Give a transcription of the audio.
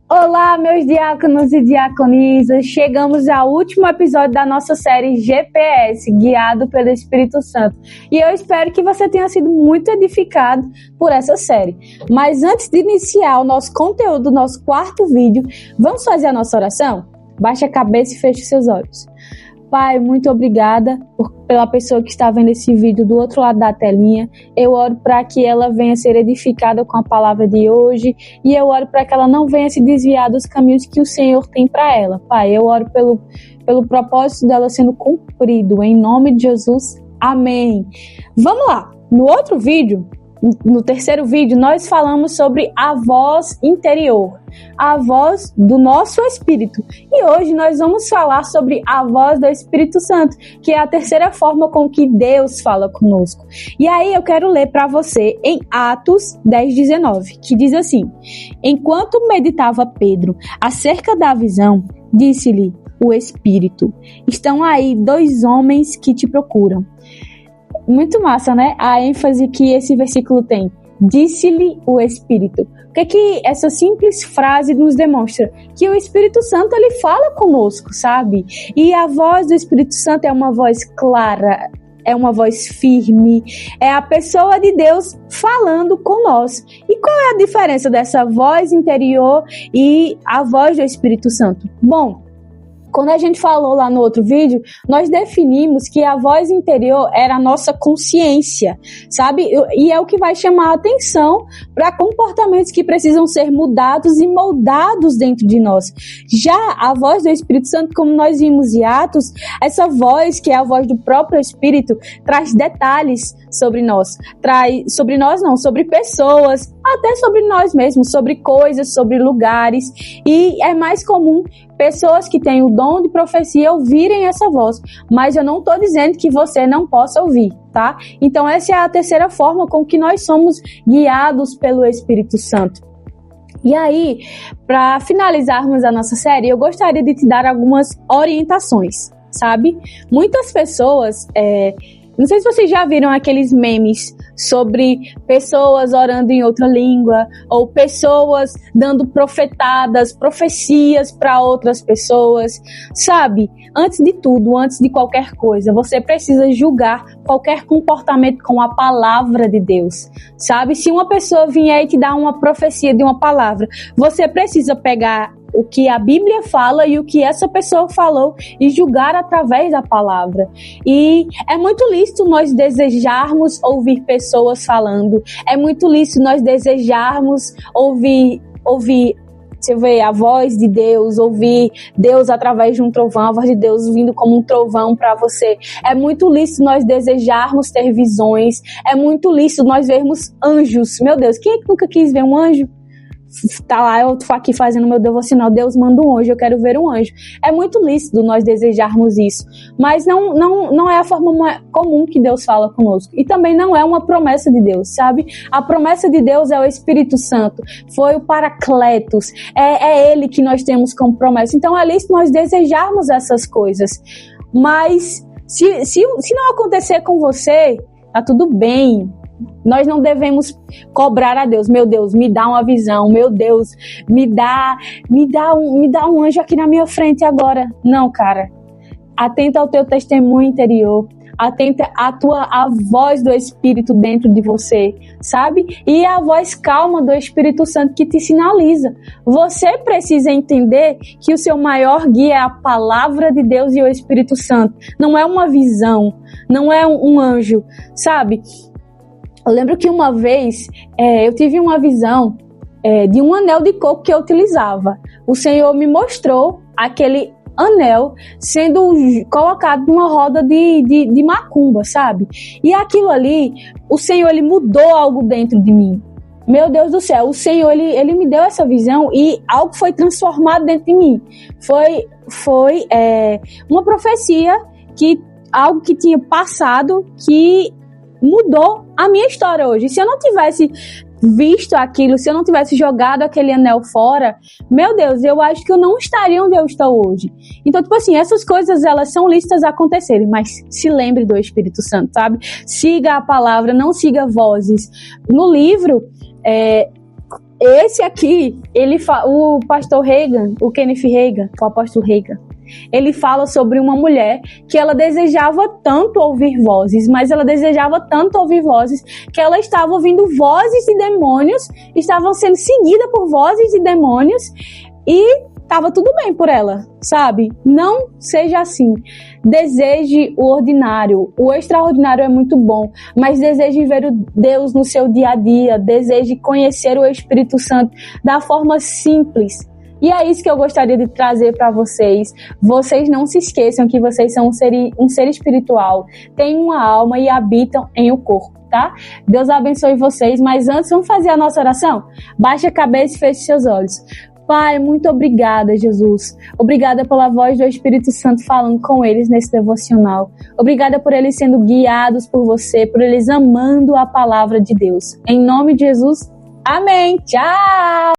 Olá, meus diáconos e diaconisas, chegamos ao último episódio da nossa série GPS, Guiado pelo Espírito Santo. E eu espero que você tenha sido muito edificado por essa série. Mas antes de iniciar o nosso conteúdo, nosso quarto vídeo, vamos fazer a nossa oração? Baixe a cabeça e feche seus olhos. Pai, muito obrigada pela pessoa que está vendo esse vídeo do outro lado da telinha. Eu oro para que ela venha ser edificada com a palavra de hoje e eu oro para que ela não venha se desviar dos caminhos que o Senhor tem para ela. Pai, eu oro pelo propósito dela sendo cumprido. Em nome de Jesus, amém. Vamos lá, no outro vídeo, no terceiro vídeo, nós falamos sobre a voz interior, a voz do nosso espírito. E hoje nós vamos falar sobre a voz do Espírito Santo, que é a terceira forma com que Deus fala conosco. E aí eu quero ler para você em Atos 10:19, que diz assim: enquanto meditava Pedro acerca da visão, disse-lhe o Espírito: estão aí 2 homens que te procuram. Muito massa, né? A ênfase que esse versículo tem. Disse-lhe o Espírito. O que essa simples frase nos demonstra? Que o Espírito Santo, ele fala conosco, sabe? E a voz do Espírito Santo é uma voz clara, é uma voz firme, é a pessoa de Deus falando com nós. E qual é a diferença dessa voz interior e a voz do Espírito Santo? Bom, quando a gente falou lá no outro vídeo, nós definimos que a voz interior era a nossa consciência, sabe? E é o que vai chamar a atenção para comportamentos que precisam ser mudados e moldados dentro de nós. Já a voz do Espírito Santo, como nós vimos em Atos, essa voz, que é a voz do próprio Espírito, traz detalhes sobre nós. Sobre pessoas, até sobre nós mesmos, sobre coisas, sobre lugares. E é mais comum pessoas que têm o dom de profecia ouvirem essa voz, mas eu não estou dizendo que você não possa ouvir, tá? Então essa é a terceira forma com que nós somos guiados pelo Espírito Santo. E aí, para finalizarmos a nossa série, eu gostaria de te dar algumas orientações, sabe? Muitas pessoas, não sei se vocês já viram aqueles memes sobre pessoas orando em outra língua, ou pessoas dando profecias para outras pessoas, sabe? Antes de tudo, antes de qualquer coisa, você precisa julgar qualquer comportamento com a palavra de Deus, sabe? Se uma pessoa vier e te dar uma profecia de uma palavra, você precisa pegar o que a Bíblia fala e o que essa pessoa falou e julgar através da palavra. E é muito lícito nós desejarmos ouvir pessoas falando, é muito lícito nós desejarmos ouvir você vê a voz de Deus, ouvir Deus através de um trovão, a voz de Deus vindo como um trovão para você. É muito lícito nós desejarmos ter visões, é muito lícito nós vermos anjos. Meu Deus, quem é que nunca quis ver um anjo? Tá lá, eu tô aqui fazendo meu devocional, Deus manda um anjo, eu quero ver um anjo. É muito lícito nós desejarmos isso, mas não é a forma comum que Deus fala conosco, e também não é uma promessa de Deus, sabe? A promessa de Deus é o Espírito Santo, foi o Paracletos, é Ele que nós temos como promessa. Então é lícito nós desejarmos essas coisas, mas se não acontecer com você, tá tudo bem. Nós não devemos cobrar a Deus: meu Deus, me dá uma visão, meu Deus, me dá um anjo aqui na minha frente agora. Não, cara. Atenta ao teu testemunho interior, atenta à voz do Espírito dentro de você, sabe? E a voz calma do Espírito Santo que te sinaliza. Você precisa entender que o seu maior guia é a palavra de Deus e o Espírito Santo. Não é uma visão, não é um anjo, sabe? Eu lembro que uma vez eu tive uma visão de um anel de coco que eu utilizava. O Senhor me aquele anel sendo colocado numa roda de macumba, sabe? E aquilo ali, o Senhor, ele mudou algo dentro de mim. Meu Deus do céu, o Senhor, ele me deu essa visão e algo foi transformado dentro de mim. Foi uma profecia, algo que tinha passado, que mudou a minha história hoje. Se eu não tivesse visto aquilo, se eu não tivesse jogado aquele anel fora, meu Deus, eu acho que eu não estaria onde eu estou hoje. Então, tipo assim, essas coisas, elas são listas a acontecerem, mas se lembre do Espírito Santo, sabe? Siga a palavra, não siga vozes. No livro, Esse aqui, o pastor Reagan, o Kenneth Reagan, o apóstolo Reagan, ele fala sobre uma mulher que ela desejava tanto ouvir vozes, mas ela desejava tanto ouvir vozes que ela estava ouvindo vozes de demônios, estavam sendo seguida por vozes de demônios e estava tudo bem por ela, sabe? Não seja assim. Deseje o ordinário. O extraordinário é muito bom, mas deseje ver o Deus no seu dia a dia. Deseje conhecer o Espírito Santo da forma simples. E é isso que eu gostaria de trazer para vocês. Vocês não se esqueçam que vocês são um ser espiritual, têm uma alma e habitam em um corpo, tá? Deus abençoe vocês, mas antes vamos fazer a nossa oração? Baixe a cabeça e feche seus olhos. Pai, muito obrigada, Jesus. Obrigada pela voz do Espírito Santo falando com eles nesse devocional. Obrigada por eles sendo guiados por você, por eles amando a palavra de Deus. Em nome de Jesus, amém. Tchau!